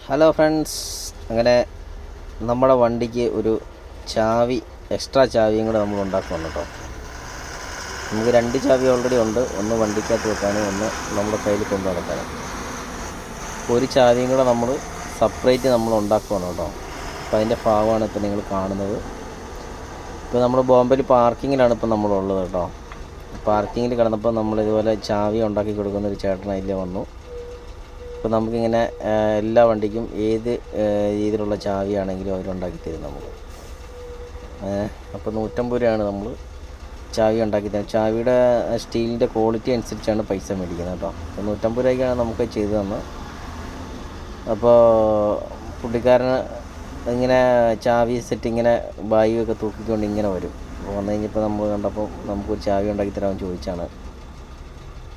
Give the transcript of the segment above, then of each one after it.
Hello friends, അങ്ങനെ നമ്മുടെ വണ്ടിക്ക് ഒരു ചാവി, എക്സ്ട്രാ ചാവിയും കൂടെ നമ്മൾ ഉണ്ടാക്കണം കേട്ടോ. നമുക്ക് രണ്ട് ചാവി ഓൾറെഡി ഉണ്ട്, ഒന്ന് വണ്ടിക്കകത്ത് വെക്കാനും ഒന്ന് നമ്മുടെ കയ്യിൽ കൊണ്ടു നടക്കാനും. ഒരു ചാവിയും കൂടെ നമ്മൾ സെപ്പറേറ്റ് നമ്മൾ ഉണ്ടാക്കണം കേട്ടോ. അപ്പോൾ അതിൻ്റെ ഭാഗമാണ് ഇപ്പോൾ നിങ്ങൾ കാണുന്നത്. ഇപ്പോൾ നമ്മൾ ബോംബെയിൽ പാർക്കിങ്ങിലാണ് ഇപ്പോൾ നമ്മളുള്ളത് കേട്ടോ. പാർക്കിങ്ങിൽ കിടന്നപ്പോൾ നമ്മളിതുപോലെ ചാവി ഉണ്ടാക്കി കൊടുക്കുന്ന ഒരു ചേട്ടൻ അതിൽ വന്നു. അപ്പോൾ നമുക്കിങ്ങനെ എല്ലാ വണ്ടിക്കും ഏത് രീതിയിലുള്ള ചാവിയാണെങ്കിലും അവരുണ്ടാക്കി തരും നമുക്ക്. അപ്പോൾ 150 രൂപയാണ് നമ്മൾ ചാവി ഉണ്ടാക്കി തരുന്നത്. ചാവിയുടെ സ്റ്റീലിൻ്റെ ക്വാളിറ്റി അനുസരിച്ചാണ് പൈസ മേടിക്കുന്നത് കേട്ടോ. അപ്പോൾ 150 രൂപയ്ക്കാണ് നമുക്ക് ചെയ്തു തന്നത്. അപ്പോൾ പുള്ളിക്കാരന് ഇങ്ങനെ ചാവി സെറ്റ് ഇങ്ങനെ ബാഗൊക്കെ തൂക്കിക്കൊണ്ട് ഇങ്ങനെ വരും. അപ്പോൾ വന്നു കഴിഞ്ഞപ്പോൾ നമ്മൾ കണ്ടപ്പോൾ നമുക്കൊരു ചാവി ഉണ്ടാക്കി തരാമെന്ന് ചോദിച്ചാണ്.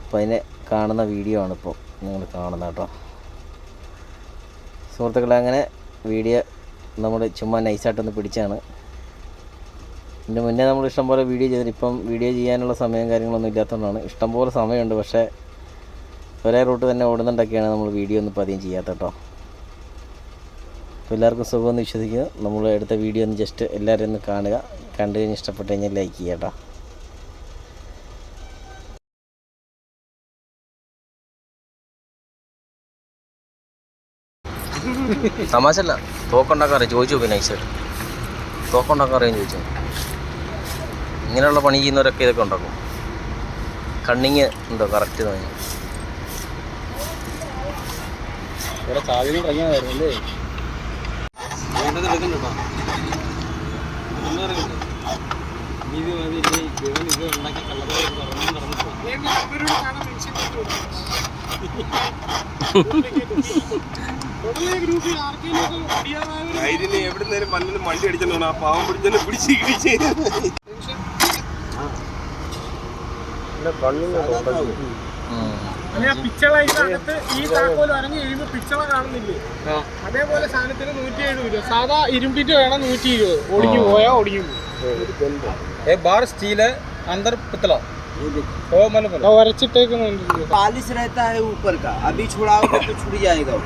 അപ്പോൾ അതിനെ കാണുന്ന വീഡിയോ ആണിപ്പോൾ നിങ്ങൾ കാണുന്നത് കേട്ടോ. സുഹൃത്തുക്കളെ, അങ്ങനെ വീഡിയോ നമ്മൾ ചുമ്മാ നൈസായിട്ടൊന്ന് പിടിച്ചാണ്. ഇതിൻ്റെ മുന്നേ നമ്മൾ ഇഷ്ടംപോലെ വീഡിയോ ചെയ്തിട്ട് ഇപ്പം വീഡിയോ ചെയ്യാനുള്ള സമയം കാര്യങ്ങളൊന്നും ഇല്ലാത്തതുകൊണ്ടാണ്. ഇഷ്ടംപോലെ സമയമുണ്ട്, പക്ഷേ ഒരേ റൂട്ട് തന്നെ ഓടുന്നുണ്ടൊക്കെയാണ് നമ്മൾ വീഡിയോ ഒന്നും പതിയും ചെയ്യാത്ത കേട്ടോ. അപ്പോൾ എല്ലാവർക്കും സുഖമെന്ന് വിശ്വസിക്കുക. നമ്മൾ എടുത്ത വീഡിയോ ഒന്ന് ജസ്റ്റ് എല്ലാവരും ഒന്ന് കാണുക. കണ്ടു കഴിഞ്ഞ് ഇഷ്ടപ്പെട്ട് കഴിഞ്ഞാൽ ലൈക്ക് ചെയ്യുക കേട്ടോ. തമാശല്ല, തോക്കുണ്ടാക്കാൻ അറിയാം ചോദിച്ചു. പിന്നെ നൈസായിട്ട് തോക്കുണ്ടാക്കാൻ അറിയാം ചോദിച്ചു. ഇങ്ങനെയുള്ള പണി ചെയ്യുന്നവരൊക്കെ ഇതൊക്കെ ഉണ്ടാക്കും. കണ്ണിങ് ഉണ്ടോ കറക്റ്റ് തോന്നി. ഇവിടെ ചാവിന് കഴിഞ്ഞായിരുന്നല്ലേ എവിടുന്നേലും മണ്ണിന് വണ്ടി അടിച്ചോണ്ട് ആ പാവം പിടിച്ചെന്നെ പിടിച്ച് പിച്ചളകത്ത് ഈ താക്കോൽ ഇറങ്ങി കഴിയുമ്പോ പിച്ചള കാണുന്നില്ലേ, അതേപോലെ സാധനത്തിന് 170 രൂപ. സാധാ ഇരുമ്പിന്റെ വേണം 120. ഒടിഞ്ഞു പോയാ ഒടിഞ്ഞു बार स्टील है, अंदर पितला पालिश रहता है ऊपर का. अभी छुड़ाओगे तो छूट जाएगा.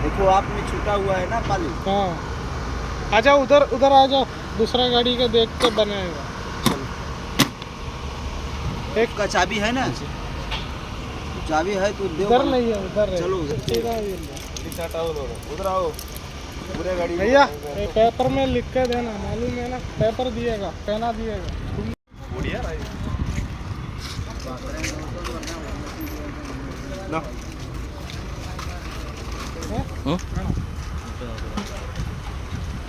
देखो आप में छूटा हुआ है ना पालिश. हाँ, आ जाओ उधर उधर आ जाओ. दूसरा गाड़ी का देख के बनाएगा. एक का चाबी है ना, चाबी है तो दे. उधर नहीं है, उधर चलो उधर आओ. पूरे गाड़ी भैया पेपर में लिख के देना, मालूम है ना. पेपर दिएगा, पेना दिएगा.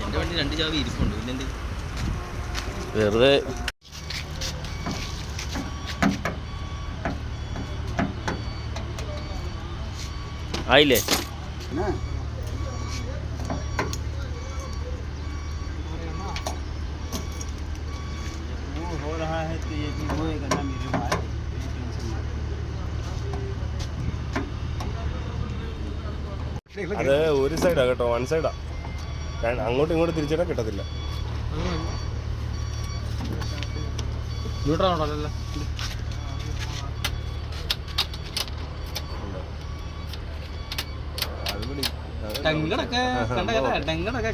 എൻ്റെ വണ്ടി രണ്ട് ചാവി ഇരിപ്പുണ്ട്. പിന്നെ വെറുതെ ആയില്ലേ ना. वो हो रहा है तो ये भी होएगा ना मेरे भाई. അത് ഒരു സൈഡാ കേട്ടോ, വൺ സൈഡാ. അങ്ങോട്ടും ഇങ്ങോട്ടും തിരിച്ചിടാൻ കിട്ടത്തില്ല.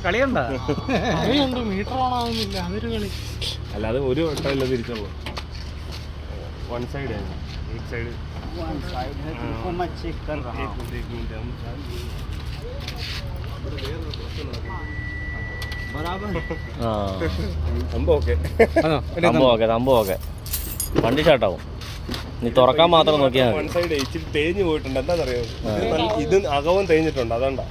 കളിയുണ്ട്, മീറ്റർ ഓൺ ആവുന്നില്ല, അതൊരു കളി. അല്ലാതെ ഒരു വട്ടമല്ല തിരിച്ചുള്ളൂ. One side side one side है तो मैं चेक कर रहा हूँ. बराबर. ഓക്കെ വണ്ടി ഷാർട്ടാവും. നീ തുറക്കാൻ മാത്രം നോക്കിയാൽ വൺ സൈഡ് ഇച്ചിരി തേഞ്ഞ് പോയിട്ടുണ്ട്. എന്താണെന്നറിയോ, ഇത് അകവും തേഞ്ഞിട്ടുണ്ട്, അതുകൊണ്ടാ.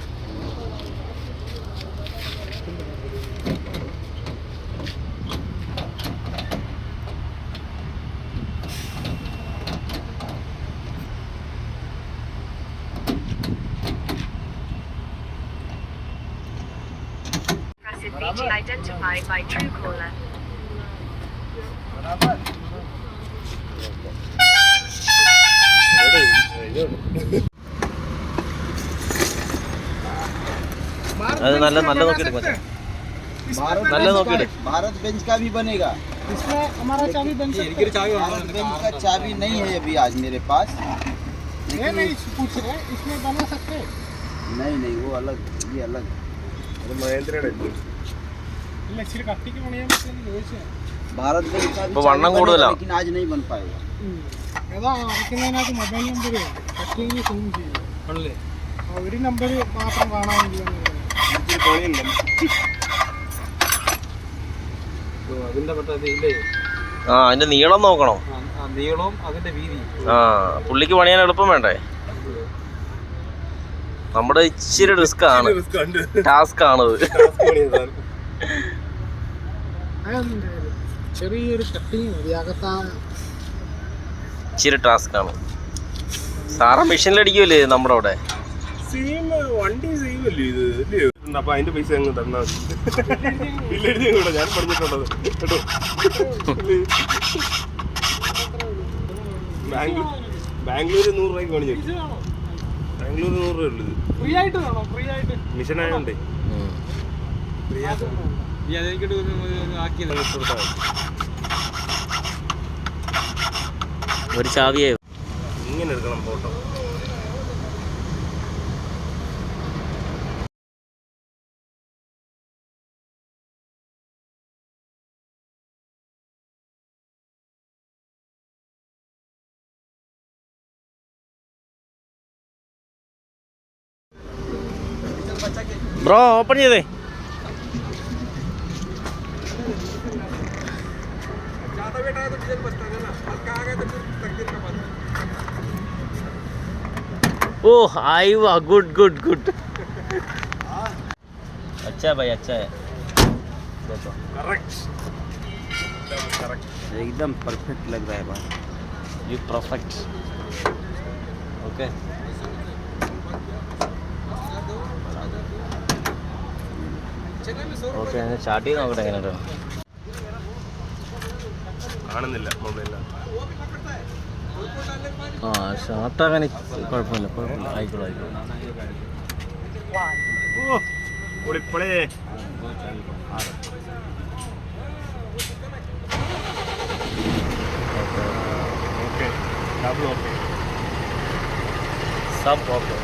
Identified by Truecaller. അത് നല്ല നോക്കിയെടുക്കും. भारत बेंच का भी बनेगा. इसमें हमारा चाबी बन सकता है. चाबी नहीं है अभी आज मेरे पास. नहीं पूछ रहे, इसमें बना सकते हैं. नहीं वो अलग, ये अलग। അത് മഹേന്ദ്രയുടെ ഇല്ല ഇച്ചിരി കട്ടിക്ക് പണിയാൻ പറ്റുമെന്ന് ചോദിച്ചതാണ്. भारत में इसका भी वो चाबी वरना बनेगा, കൂടുതലാ. लेकिन आज नहीं बन पाएगा। ഏതാ അയക്കുന്നതിനകത്ത് മൊബൈൽ നമ്പർ കട്ടിങ് സൂം ചെയ്യും. ഒരു നമ്പർ മാത്രം കാണാൻ വേണ്ടിയാണ്. അതിന്റെ പറ്റത്തില്ലേ ആ അതിന്റെ നീളം നോക്കണം. നീളവും അതിന്റെ വീതി. ആ പുള്ളിക്ക് പണിയാൻ എളുപ്പം വേണ്ടേ? നമ്മുടെ ഇച്ചിരി റിസ്ക് ആണ്, ടാസ്ക് ആണത്. അതൊന്നും ചെറിയൊരു കട്ടിങ് മതി അകത്താ. ഇച്ചിരി ടാസ്ക് ആണ്. സാറ മെഷീനിലടിക്കൂലേ നമ്മുടെ അവിടെ? സെയിം വണ്ടി സെയിം അല്ലേ ഇത് അല്ലയോ? അപ്പൊ അതിന്റെ പൈസ അങ്ങ് തന്നാ മതി. ബില്ലെഴുതി കൂടെ ഞാൻ പറഞ്ഞിട്ടുള്ളത് കേട്ടോ. ബാംഗ്ലൂർ 100 രൂപയ്ക്ക് പണിഞ്ഞു. ബാംഗ്ലൂർ 100 രൂപ ഉള്ളത് ഫ്രീ ആയിട്ട് വേണോ? ഫ്രീ ആയിട്ട് മിഷൻ ആയതുകൊണ്ടേ ഈ അതിലേക്കിട്ട് ആക്കിയത് ഒരു ചാവിയായി ഇങ്ങനെ എടുക്കണം ഫോട്ടോ. ബ്രോ ഓപ്പൺ ചെയ്തേ. ओ आई वाह गुड गुड गुड. अच्छा भाई अच्छा है. देखो കറക്റ്റ് एकदम परफेक्ट लग रहा है भाई. You perfect. Okay okay start ചെയ്ത് നോക്കട്ടെ എങ്ങനെയുണ്ടോ. കാണുന്നില്ല മൊബൈലിനകത്ത്. ആ ഷാർട്ടാകാൻ കുഴപ്പമില്ല ആയിക്കോളൂ ആയിക്കോളൂ. ഓ പൊളിപ്പൊളേ. ഓക്കെ सब ओके.